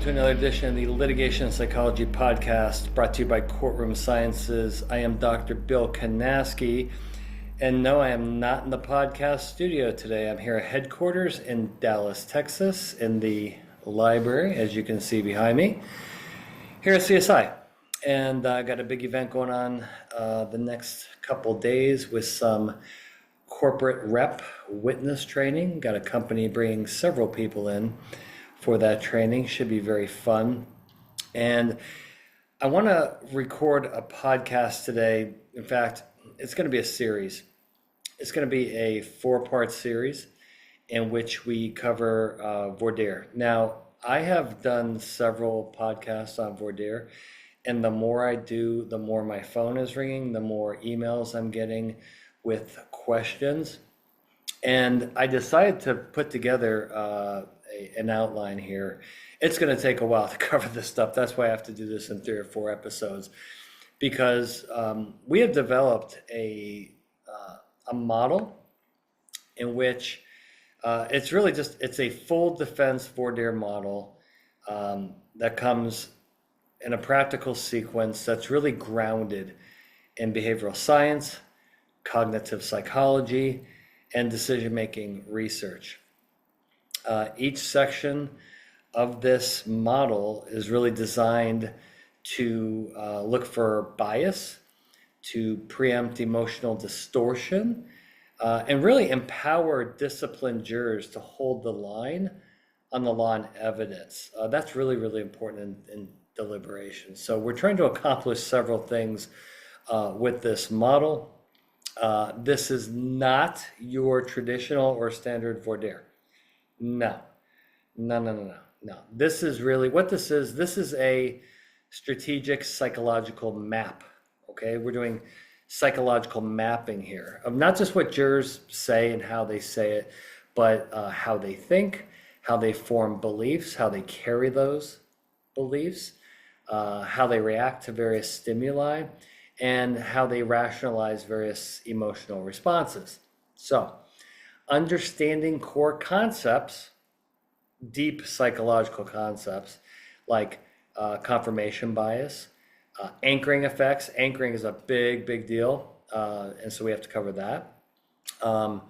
to another edition of the Litigation and Psychology Podcast, brought to you by Courtroom Sciences. I am Dr. Bill Kanasky, and no, I am not in the podcast studio today. I'm here at headquarters in Dallas, Texas, in the library, as you can see behind me, here at CSI. And I got a big event going on the next couple days with some corporate rep witness training. Got a company bringing several people in for that training. Should be very fun. And I want to record a podcast today. In fact, it's going to be a series. It's going to be a 4-part series in which we cover voir dire. Now, I have done several podcasts on voir dire, and the more I do, the more my phone is ringing, the more emails I'm getting with questions. And I decided to put together an outline here. It's going to take a while to cover this stuff. That's why I have to do this in 3 or 4 episodes, because we have developed a model in which it's really it's a full defense voir dire model that comes in a practical sequence that's really grounded in behavioral science, cognitive psychology, and decision-making research. Each section of this model is really designed to look for bias, to preempt emotional distortion, and really empower disciplined jurors to hold the line on the law and evidence. That's really, really important in deliberation. So we're trying to accomplish several things with this model. This is not your traditional or standard voir dire. No. This is really what this is. This is a strategic psychological map. Okay, we're doing psychological mapping here of not just what jurors say and how they say it, but how they think, how they form beliefs, how they carry those beliefs, how they react to various stimuli, and how they rationalize various emotional responses. So, understanding core concepts, deep psychological concepts like confirmation bias, anchoring effects. Anchoring is a big deal, and so we have to cover that. How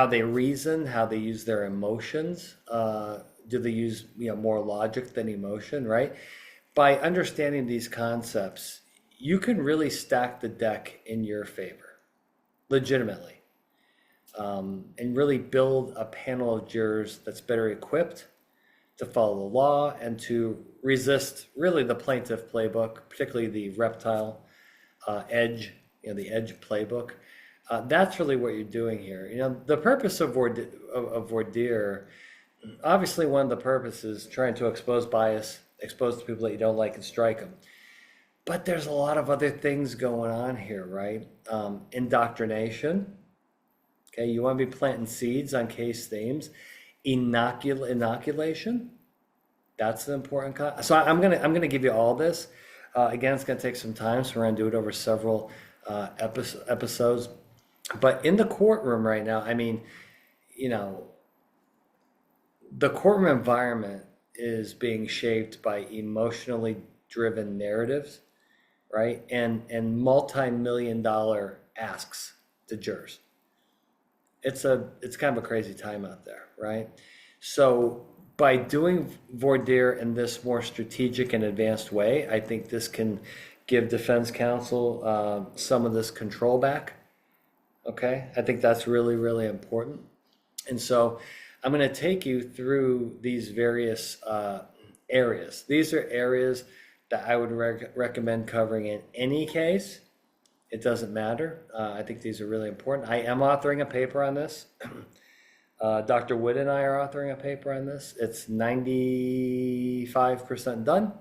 they reason, how they use their emotions. Do they use more logic than emotion, right? By understanding these concepts, you can really stack the deck in your favor, legitimately, and really build a panel of jurors that's better equipped to follow the law and to resist really the plaintiff playbook, particularly the reptile edge, the edge playbook. That's really what you're doing here. The purpose of voir dire, obviously one of the purposes is trying to expose bias, expose the people that you don't like and strike them. But there's a lot of other things going on here, right? Indoctrination. Okay, you want to be planting seeds on case themes. Inoculation. That's an important so I'm gonna give you all this. Again, it's gonna take some time, so we're gonna do it over several episodes. But in the courtroom right now, the courtroom environment is being shaped by emotionally driven narratives, right? And multi-million-dollar asks to jurors. It's kind of a crazy time out there, right? So by doing voir dire in this more strategic and advanced way, I think this can give defense counsel some of this control back. Okay, I think that's really, really important. And so I'm going to take you through these various areas. These are areas that I would recommend covering in any case. It doesn't matter. I think these are really important. I am authoring a paper on this. Dr. Wood and I are authoring a paper on this. It's 95% done.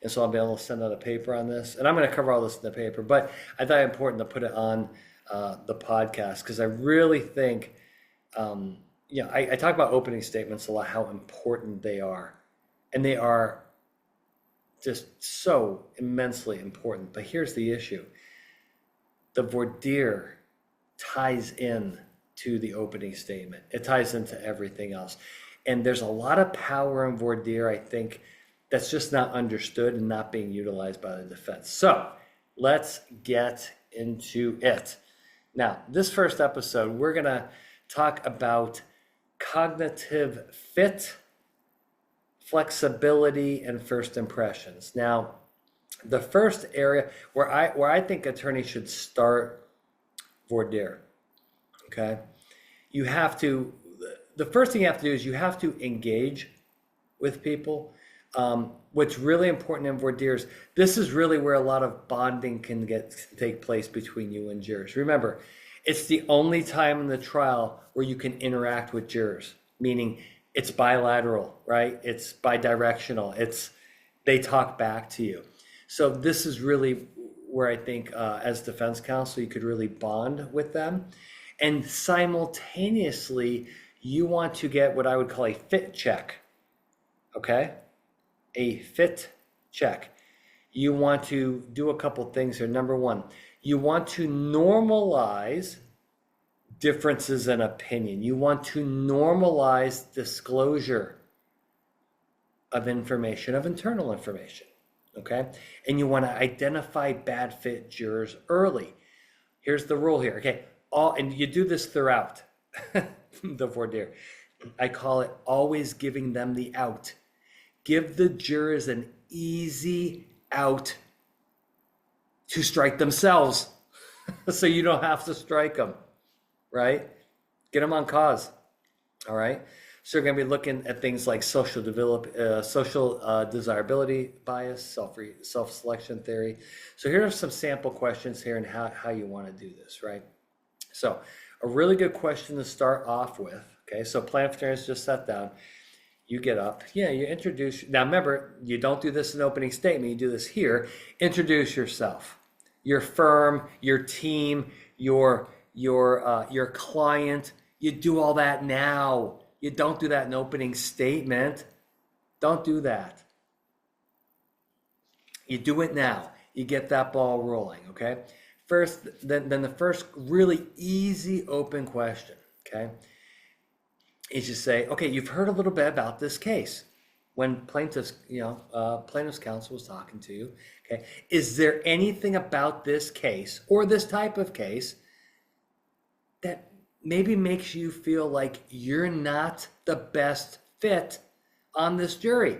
And so I'll be able to send out a paper on this. And I'm going to cover all this in the paper. But I thought it important to put it on the podcast because I really think, I talk about opening statements a lot, how important they are. And they are just so immensely important. But here's the issue. The voir dire ties in to the opening statement. It ties into everything else. And there's a lot of power in voir dire, I think, that's just not understood and not being utilized by the defense. So let's get into it. Now, this first episode, we're going to talk about cognitive fit, flexibility, and first impressions. Now, the first area where I think attorneys should start voir dire, okay? The first thing you have to do is you have to engage with people. What's really important in voir dire is this is really where a lot of bonding can take place between you and jurors. Remember, it's the only time in the trial where you can interact with jurors, meaning it's bilateral, right? It's bidirectional. They talk back to you. So this is really where I think as defense counsel, you could really bond with them. And simultaneously, you want to get what I would call a fit check, okay? A fit check. You want to do a couple things here. Number one, you want to normalize differences in opinion. You want to normalize disclosure of information, of internal information, okay? And you want to identify bad fit jurors early. Here's the rule here, okay? And you do this throughout the voir dire. I call it always giving them the out. Give the jurors an easy out to strike themselves so you don't have to strike them, right? Get them on cause, all right? So we're going to be looking at things like social desirability bias, self-selection theory. So here are some sample questions here and how you want to do this, right? So a really good question to start off with, okay? So plan for attorneys, just sat down. You get up, you introduce. Now remember, you don't do this in opening statement, you do this here. Introduce yourself, your firm, your team, your client. You do all that now. You don't do that in opening statement. Don't do that. You do it now. You get that ball rolling, okay? First, then the first really easy open question, okay, is you say, okay, you've heard a little bit about this case. When plaintiff's counsel was talking to you, okay, is there anything about this case or this type of case that maybe makes you feel like you're not the best fit on this jury?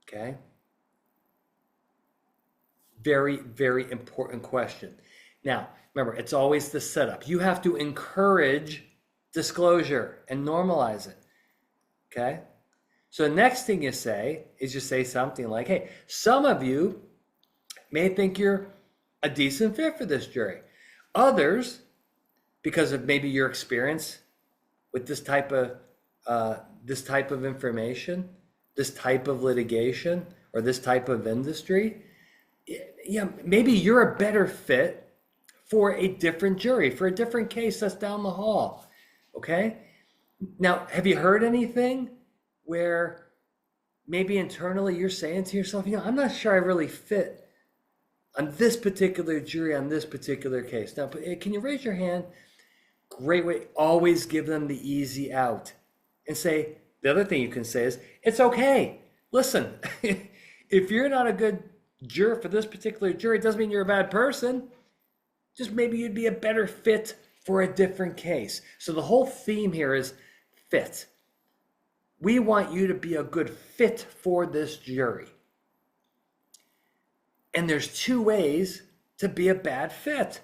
Okay. Very, very important question. Now, remember, it's always the setup. You have to encourage disclosure and normalize it, okay? So the next thing you say is you say something like, hey, some of you may think you're a decent fit for this jury. Others, because of maybe your experience with this type of information, this type of litigation, or this type of industry, maybe you're a better fit for a different jury, for a different case that's down the hall, okay? Now, have you heard anything where maybe internally you're saying to yourself, I'm not sure I really fit on this particular jury, on this particular case? Now, can you raise your hand? Great way. Always give them the easy out. And say, the other thing you can say is, it's okay. Listen, if you're not a good juror for this particular jury, it doesn't mean you're a bad person. Just maybe you'd be a better fit for a different case. So the whole theme here is fit. We want you to be a good fit for this jury. And there's two ways to be a bad fit.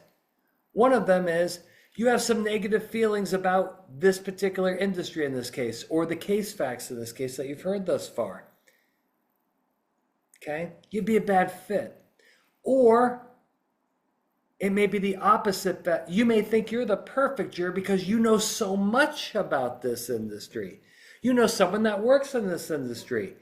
One of them is you have some negative feelings about this particular industry in this case, or the case facts in this case that you've heard thus far. Okay? You'd be a bad fit. Or it may be the opposite, that you may think you're the perfect juror because you know so much about this industry. You know someone that works in this industry.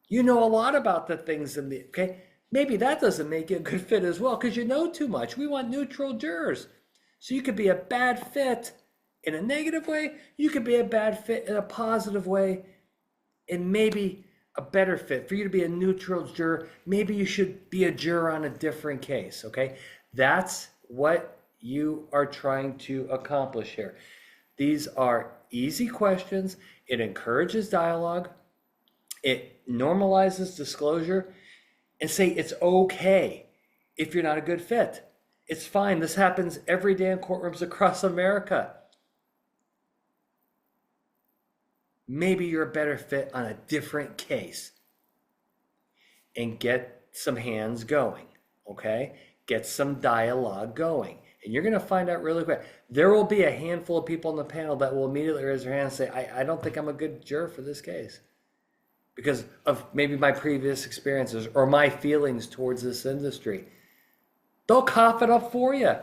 You know a lot about the things okay? Maybe that doesn't make you a good fit as well because you know too much. We want neutral jurors. So you could be a bad fit in a negative way. You could be a bad fit in a positive way, and maybe a better fit for you to be a neutral juror. Maybe you should be a juror on a different case, okay? That's what you are trying to accomplish here. These are easy questions. It encourages dialogue. It normalizes disclosure, and say it's okay if you're not a good fit. It's fine. This happens every day in courtrooms across America. Maybe you're a better fit on a different case. And get some hands going, okay? Get some dialogue going. And you're going to find out really quick. There will be a handful of people on the panel that will immediately raise their hand and say, I don't think I'm a good juror for this case because of maybe my previous experiences or my feelings towards this industry. They'll cough it up for you.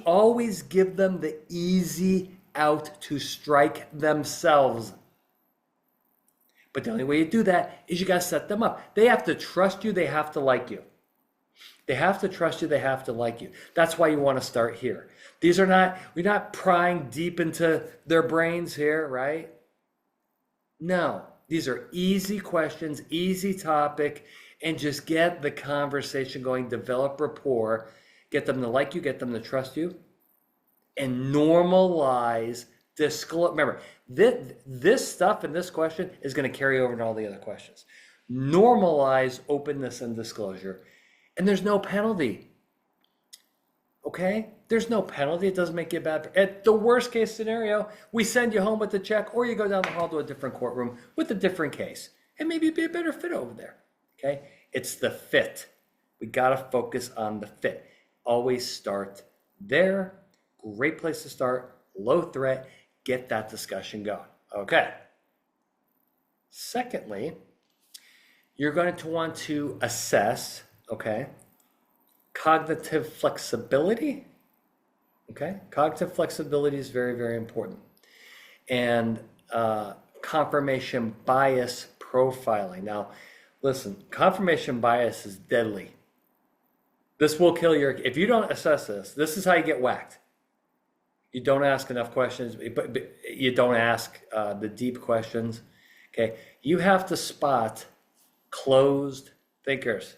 Always give them the easy out to strike themselves. But the only way you do that is you got to set them up. They have to trust you. They have to like you. They have to trust you. They have to like you. That's why you want to start here. We're not prying deep into their brains here, right? No, these are easy questions, easy topic, and just get the conversation going, develop rapport, get them to like you, get them to trust you, and normalize disclosure. Remember, this stuff in this question is going to carry over into all the other questions. Normalize openness and disclosure. And there's no penalty. Okay? There's no penalty. It doesn't make you bad. At the worst case scenario, we send you home with the check, or you go down the hall to a different courtroom with a different case. And maybe it'd be a better fit over there. Okay? It's the fit. We got to focus on the fit. Always start there. Great place to start. Low threat. Get that discussion going. Okay. Secondly, you're going to want to assess, okay, cognitive flexibility. Okay, cognitive flexibility is very, very important. And confirmation bias profiling. Now, listen, confirmation bias is deadly. This will kill if you don't assess this is how you get whacked. You don't ask enough questions, but you don't ask the deep questions. Okay, you have to spot closed thinkers,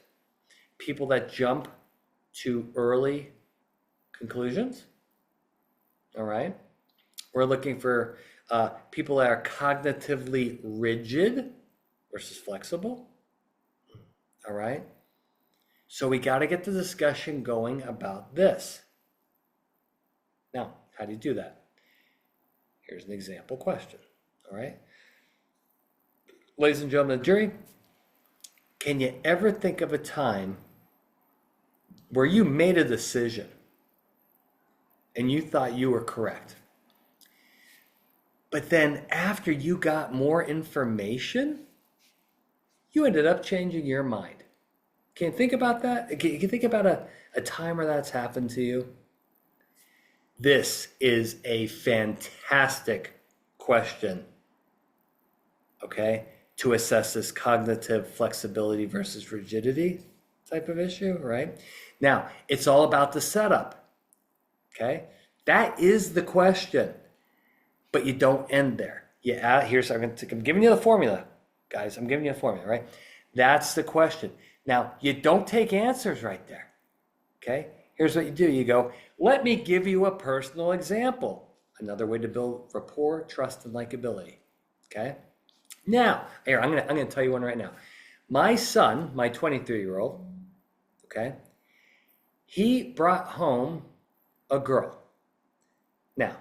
people that jump to early conclusions. All right, we're looking for people that are cognitively rigid versus flexible. All right, so we got to get the discussion going about this. Now, how do you do that? Here's an example question. All right. Ladies and gentlemen of the jury, can you ever think of a time where you made a decision and you thought you were correct, but then after you got more information, you ended up changing your mind? Can you think about that? Can you think about a time where that's happened to you? This is a fantastic question, okay, to assess this cognitive flexibility versus rigidity type of issue, right? Now, it's all about the setup, okay? That is the question, but you don't end there. I'm giving you the formula, guys. I'm giving you a formula, right? That's the question. Now, you don't take answers right there, okay? Here's what you do. You go, let me give you a personal example. Another way to build rapport, trust, and likability. Okay. Now, here, I'm gonna tell you one right now. My son, my 23-year-old, okay, he brought home a girl. Now,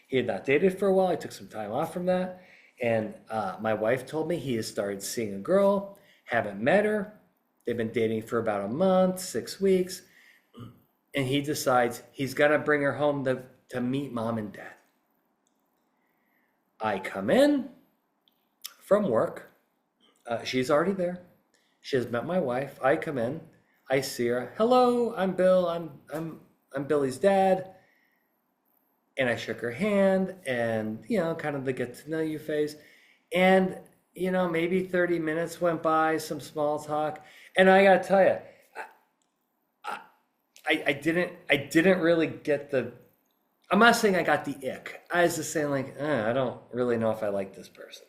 he had not dated for a while. I took some time off from that. And my wife told me he has started seeing a girl, haven't met her. They've been dating for about a month, 6 weeks. And he decides he's got to bring her home to meet mom and dad. I come in from work. She's already there. She has met my wife. I come in. I see her. Hello, I'm Bill. I'm Billy's dad. And I shook her hand and, kind of the get to know you phase. And, maybe 30 minutes went by, some small talk. And I got to tell you, I didn't really get I'm not saying I got the ick. I was just saying I don't really know if I like this person.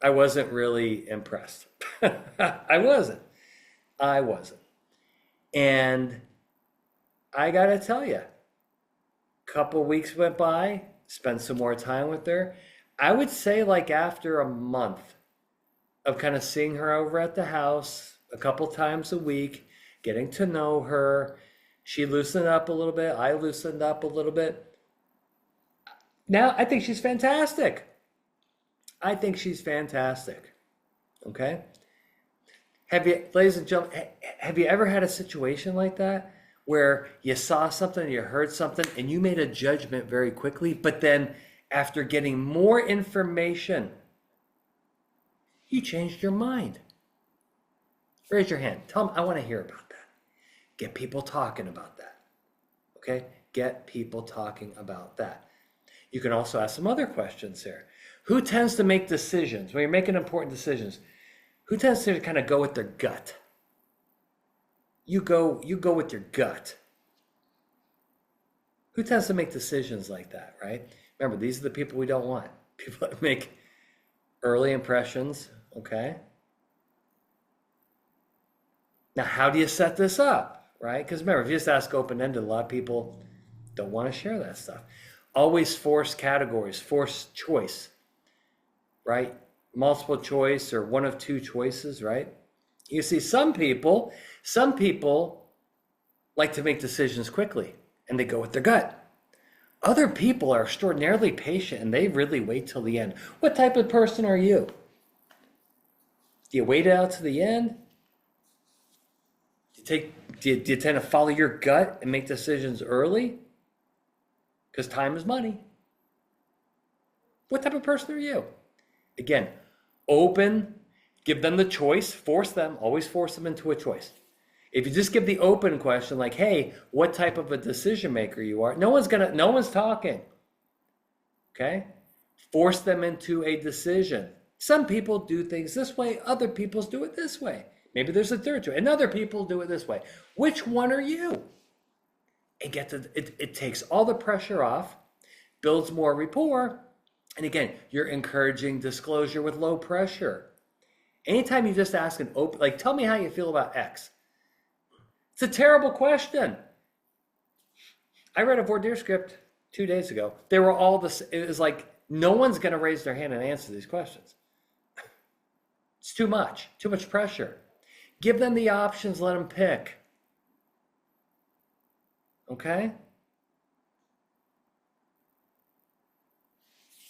I wasn't really impressed. I wasn't. And I got to tell you, Couple weeks went by, spent some more time with her. I would say like after a month of kind of seeing her over at the house a couple times a week, getting to know her, she loosened up a little bit, I loosened up a little bit. Now I think she's fantastic. I think she's fantastic. Okay? Have you, ladies and gentlemen, have you ever had a situation like that where you saw something, you heard something, and you made a judgment very quickly, but then after getting more information, you changed your mind? Raise your hand. Tell them, I want to hear about that. Get people talking about that. Okay? Get people talking about that. You can also ask some other questions here. Who tends to make decisions when you're making important decisions? Who tends to kind of go with their gut? You go with your gut. Who tends to make decisions like that, right? Remember, these are the people we don't want. People that make early impressions, okay? Now, how do you set this up, right? Because remember, if you just ask open-ended, a lot of people don't want to share that stuff. Always force categories, force choice, right? Multiple choice or one of two choices, right? You see, some people like to make decisions quickly and they go with their gut. Other people are extraordinarily patient and they really wait till the end. What type of person are you? Do you wait out to the end? Do you tend to follow your gut and make decisions early? Because time is money. What type of person are you? Again, open, give them the choice, force them, always force them into a choice. If you just give the open question like, hey, what type of a decision maker you are, no one's talking. Okay? Force them into a decision. Some people do things this way, other people do it this way. Maybe there's a third choice, and other people do it this way. Which one are you? And it takes all the pressure off, builds more rapport, and again, you're encouraging disclosure with low pressure. Anytime you just ask an open, like, tell me how you feel about X. It's a terrible question. I read a voir dire script 2 days ago. They were all this. It was like no one's going to raise their hand and answer these questions. It's too much pressure. Give them the options. Let them pick. Okay.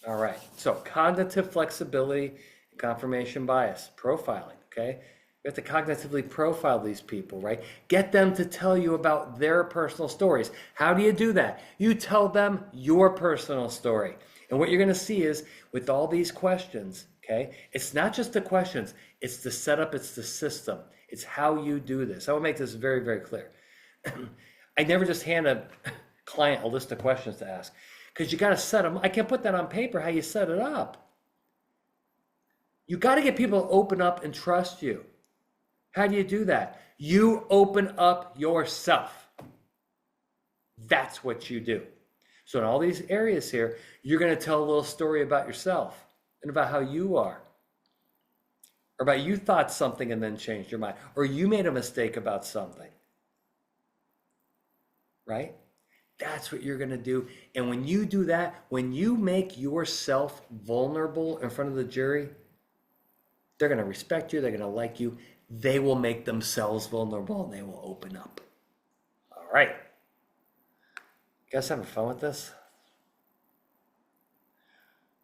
All right. So cognitive flexibility, confirmation bias, profiling. Okay. You have to cognitively profile these people, right? Get them to tell you about their personal stories. How do you do that? You tell them your personal story. And what you're going to see is with all these questions, okay, it's not just the questions, it's the setup, it's the system. It's how you do this. I will make this very, very clear. I never just hand a client a list of questions to ask because you got to set them. I can't put that on paper how you set it up. You got to get people to open up and trust you. How do you do that? You open up yourself. That's what you do. So in all these areas here, you're going to tell a little story about yourself and about how you are. Or about you thought something and then changed your mind. Or you made a mistake about something. Right? That's what you're going to do. And when you do that, when you make yourself vulnerable in front of the jury, they're going to respect you. They're going to like you. They will make themselves vulnerable and they will open up. All right. You guys having fun with this?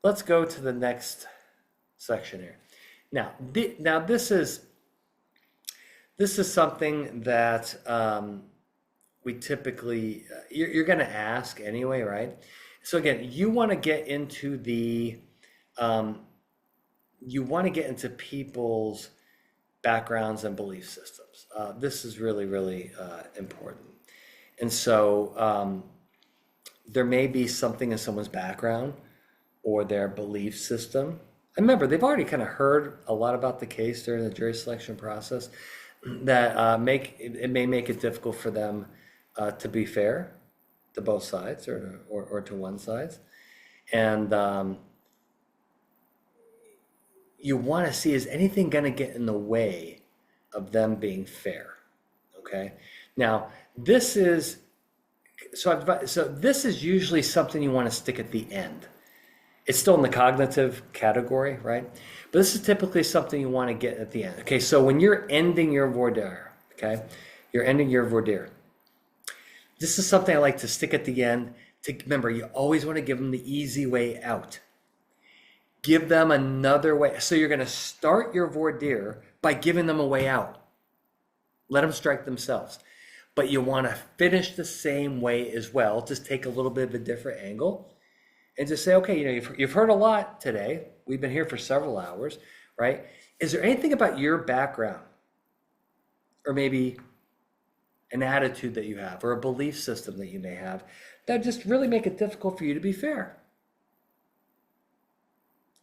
Let's go to the next section here. Now this is something that we typically, you're going to ask anyway, right? So again, you want to get into people's backgrounds and belief systems. This is really, really important. And so there may be something in someone's background or their belief system. And remember, they've already kind of heard a lot about the case during the jury selection process that may make it difficult for them to be fair to both sides or to one side. And you want to see, is anything going to get in the way of them being fair? Okay. Now, this is So this is usually something you want to stick at the end. It's still in the cognitive category, right? But this is typically something you want to get at the end. Okay, so when you're ending your voir dire, okay, you're ending your voir dire. This is something I like to stick at the end. To remember, you always want to give them the easy way out. Give them another way. So you're going to start your voir dire by giving them a way out. Let them strike themselves. But you want to finish the same way as well. Just take a little bit of a different angle. And just say, okay, you've heard a lot today. We've been here for several hours, right? Is there anything about your background or maybe an attitude that you have or a belief system that you may have that just really make it difficult for you to be fair?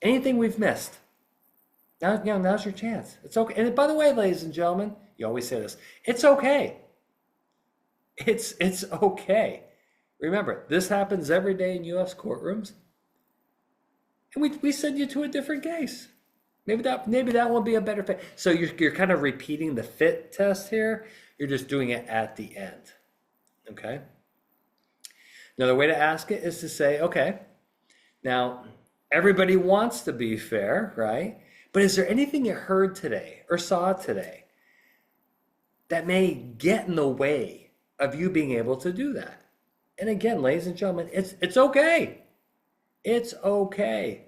Anything we've missed? Now's your chance. It's okay. And by the way, ladies and gentlemen, you always say this, it's okay. It's okay. Remember, this happens every day in U.S. courtrooms, and we send you to a different case. Maybe that will be a better fit. So you're kind of repeating the fit test here. You're just doing it at the end. Okay. Another way to ask it is to say, okay, now everybody wants to be fair, right? But is there anything you heard today or saw today that may get in the way of you being able to do that? And again, ladies and gentlemen, it's okay. It's okay.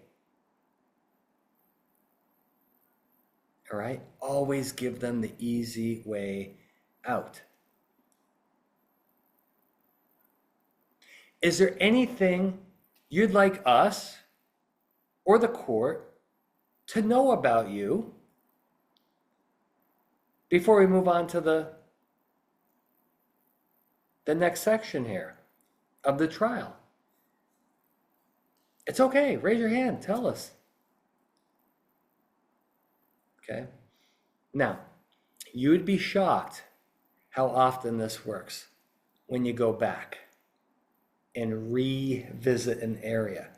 All right? Always give them the easy way out. Is there anything you'd like us or the court to know about you before we move on to the next section here of the trial? It's okay. Raise your hand. Tell us. Okay. Now, you would be shocked how often this works when you go back and revisit an area.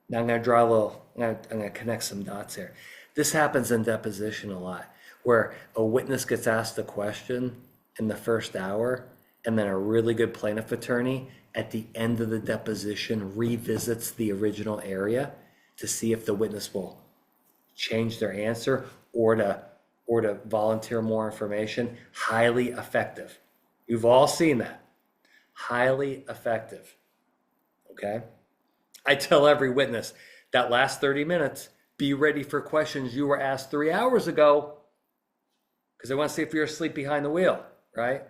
Now I'm going to connect some dots here. This happens in deposition a lot, where a witness gets asked a question in the first hour, and then a really good plaintiff attorney at the end of the deposition revisits the original area to see if the witness will change their answer or to volunteer more information. Highly effective. You've all seen that. Highly effective. Okay? I tell every witness that last 30 minutes, be ready for questions you were asked 3 hours ago, because I want to see if you're asleep behind the wheel, right?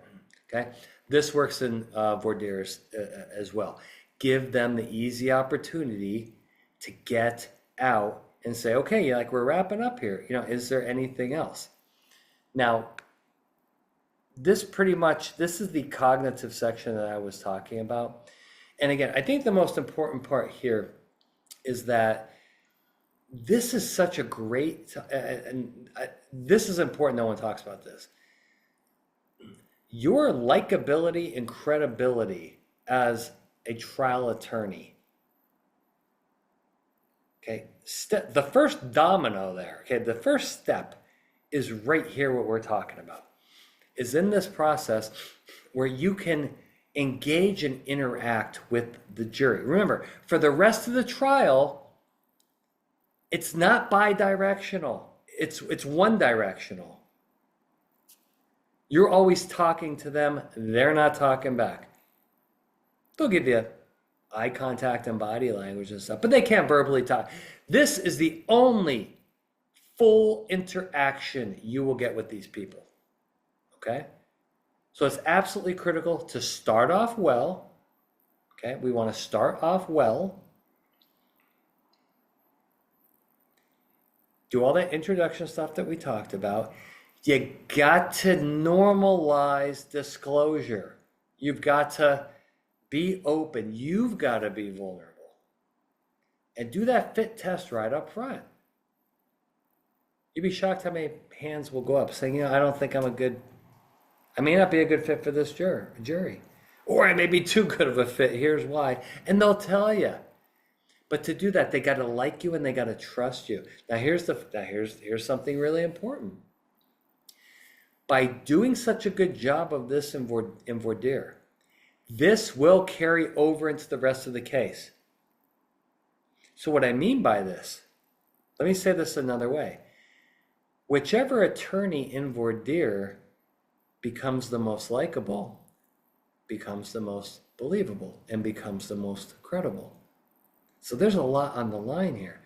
Okay? This works in voir dires as well. Give them the easy opportunity to get out and say, okay, like we're wrapping up here. Is there anything else? Now, this is the cognitive section that I was talking about. And again, I think the most important part here is that this is such a great, this is important, no one talks about this. Your likability and credibility as a trial attorney. Okay, the first domino there, okay, the first step is right here what we're talking about, is in this process where you can engage and interact with the jury. Remember, for the rest of the trial, it's not bi-directional, it's one-directional. You're always talking to them, they're not talking back. They'll give you eye contact and body language and stuff, but they can't verbally talk. This is the only full interaction you will get with these people, okay? So it's absolutely critical to start off well, okay? We want to start off well. Do all that introduction stuff that we talked about. You got to normalize disclosure. You've got to be open. You've got to be vulnerable. And do that fit test right up front. You'd be shocked how many hands will go up saying, I don't think I may not be a good fit for this jury. Or I may be too good of a fit. Here's why. And they'll tell you. But to do that, they got to like you and they got to trust you. Now here's something really important. By doing such a good job of this in voir dire, This will carry over into the rest of the case. So what I mean by this, let me say this another way. Whichever attorney in voir dire becomes the most likable, becomes the most believable, and becomes the most credible. So there's a lot on the line here.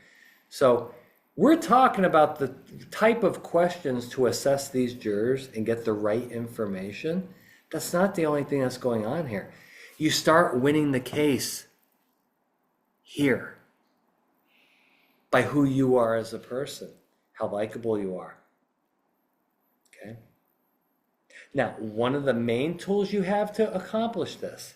So we're talking about the type of questions to assess these jurors and get the right information. That's not the only thing that's going on here. You start winning the case here by who you are as a person, how likable you are. Okay? Now, one of the main tools you have to accomplish this,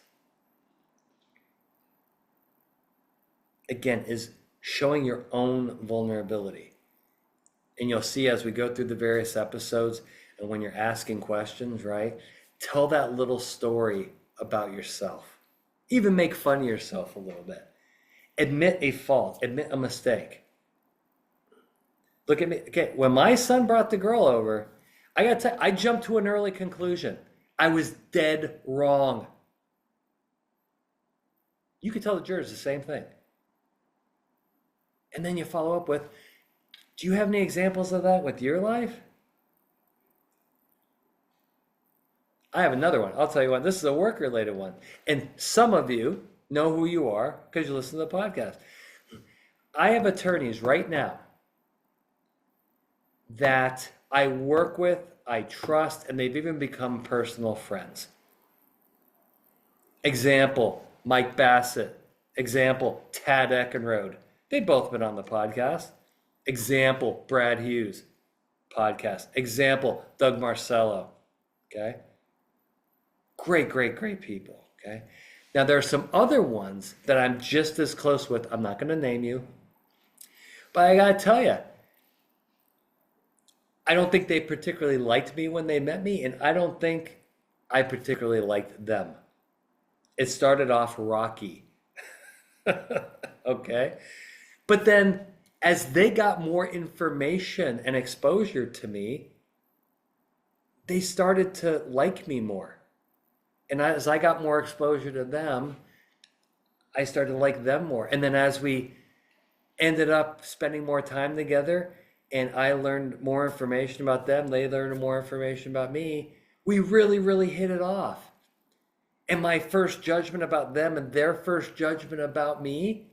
again, is showing your own vulnerability. And you'll see as we go through the various episodes and when you're asking questions, right? Tell that little story about yourself. Even make fun of yourself a little bit. Admit a fault, admit a mistake. Look at me. Okay, when my son brought the girl over, I jumped to an early conclusion. I was dead wrong. You could tell the jurors the same thing. And then you follow up with, do you have any examples of that with your life? I have another one. I'll tell you what, this is a work-related one. And some of you know who you are because you listen to the podcast. I have attorneys right now that I work with, I trust, and they've even become personal friends. Example, Mike Bassett. Example, Tad Eckenrode. They've both been on the podcast. Example, Brad Hughes, podcast. Example, Doug Marcello. Okay? Great, great, great people. Okay? Now, there are some other ones that I'm just as close with. I'm not going to name you. But I got to tell you, I don't think they particularly liked me when they met me, and I don't think I particularly liked them. It started off rocky. Okay? But then as they got more information and exposure to me, they started to like me more. And as I got more exposure to them, I started to like them more. And then as we ended up spending more time together and I learned more information about them, they learned more information about me, we really, really hit it off. And my first judgment about them and their first judgment about me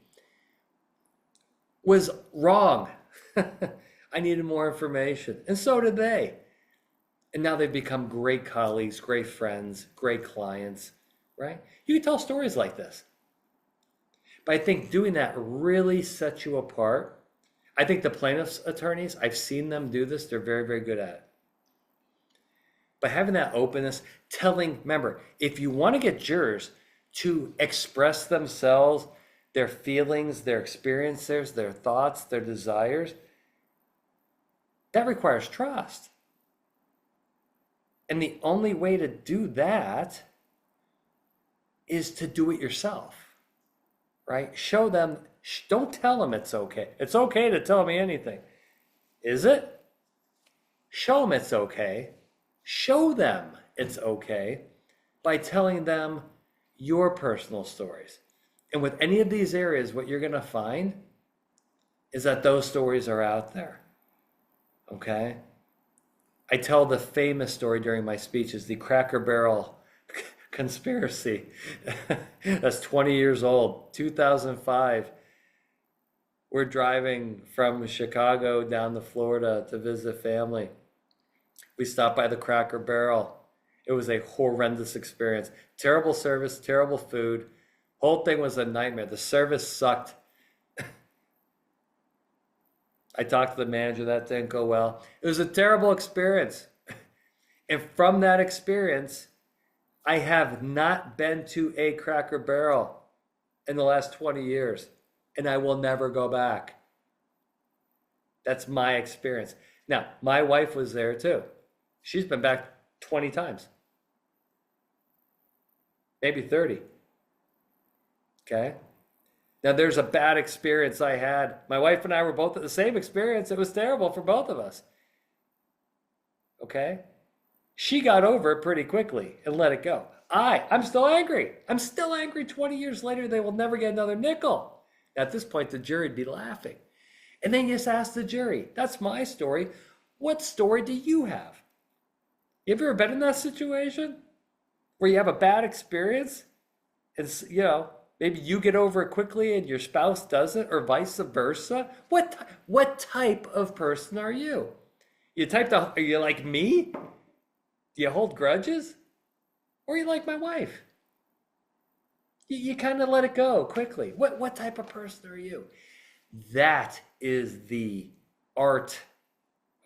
was wrong. I needed more information. And so did they. And now they've become great colleagues, great friends, great clients, right? You can tell stories like this. But I think doing that really sets you apart. I think the plaintiff's attorneys, I've seen them do this. They're very, very good at it. But having that openness, remember, if you want to get jurors to express themselves, their feelings, their experiences, their thoughts, their desires, that requires trust. And the only way to do that is to do it yourself, right? Show them, don't tell them it's okay. It's okay to tell me anything. Is it? Show them it's okay. Show them it's okay by telling them your personal stories. And with any of these areas, what you're going to find is that those stories are out there. Okay? I tell the famous story during my speeches, the Cracker Barrel conspiracy. That's 20 years old, 2005. We're driving from Chicago down to Florida to visit family. We stopped by the Cracker Barrel. It was a horrendous experience. Terrible service, terrible food. Whole thing was a nightmare. The service sucked. I talked to the manager, that didn't go well. It was a terrible experience. And from that experience, I have not been to a Cracker Barrel in the last 20 years, and I will never go back. That's my experience. Now, my wife was there too. She's been back 20 times, maybe 30. Okay? Now, there's a bad experience I had. My wife and I were both at the same experience. It was terrible for both of us. Okay? She got over it pretty quickly and let it go. I'm still angry. I'm still angry 20 years later. They will never get another nickel. At this point, the jury would be laughing. And then you just ask the jury, that's my story. What story do you have? You ever been in that situation where you have a bad experience? It's, maybe you get over it quickly and your spouse doesn't, or vice versa. What type of person are you? Are you like me? Do you hold grudges? Or are you like my wife? You kind of let it go quickly. What type of person are you? That is the art.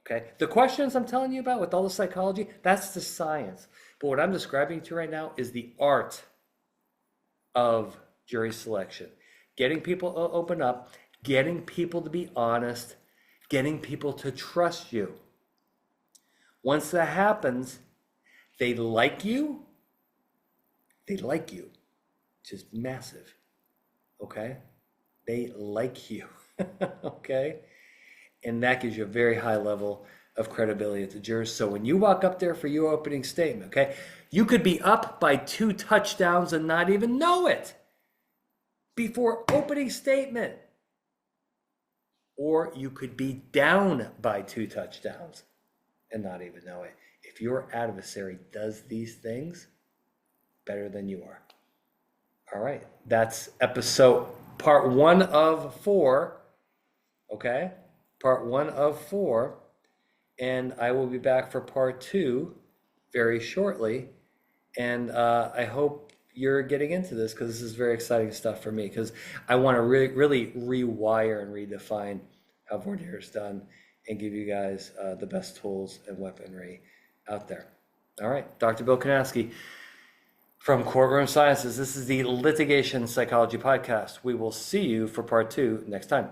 Okay. The questions I'm telling you about with all the psychology, that's the science. But what I'm describing to you right now is the art of jury selection. Getting people to open up, getting people to be honest, getting people to trust you. Once that happens, they like you, which is massive, okay? They like you, okay? And that gives you a very high level of credibility at the jurors. So when you walk up there for your opening statement, okay, you could be up by 2 touchdowns and not even know it before opening statement. Or you could be down by 2 touchdowns and not even know it. If your adversary does these things, better than you are. All right, that's part 1 of 4, okay? Part 1 of 4, and I will be back for part 2 very shortly. And I hope you're getting into this, because this is very exciting stuff for me, because I want to really rewire and redefine how voir dire is done and give you guys the best tools and weaponry out there. All right, Dr. Bill Kanasky from Courtroom Sciences. This is the Litigation Psychology Podcast. We will see you for part 2 next time.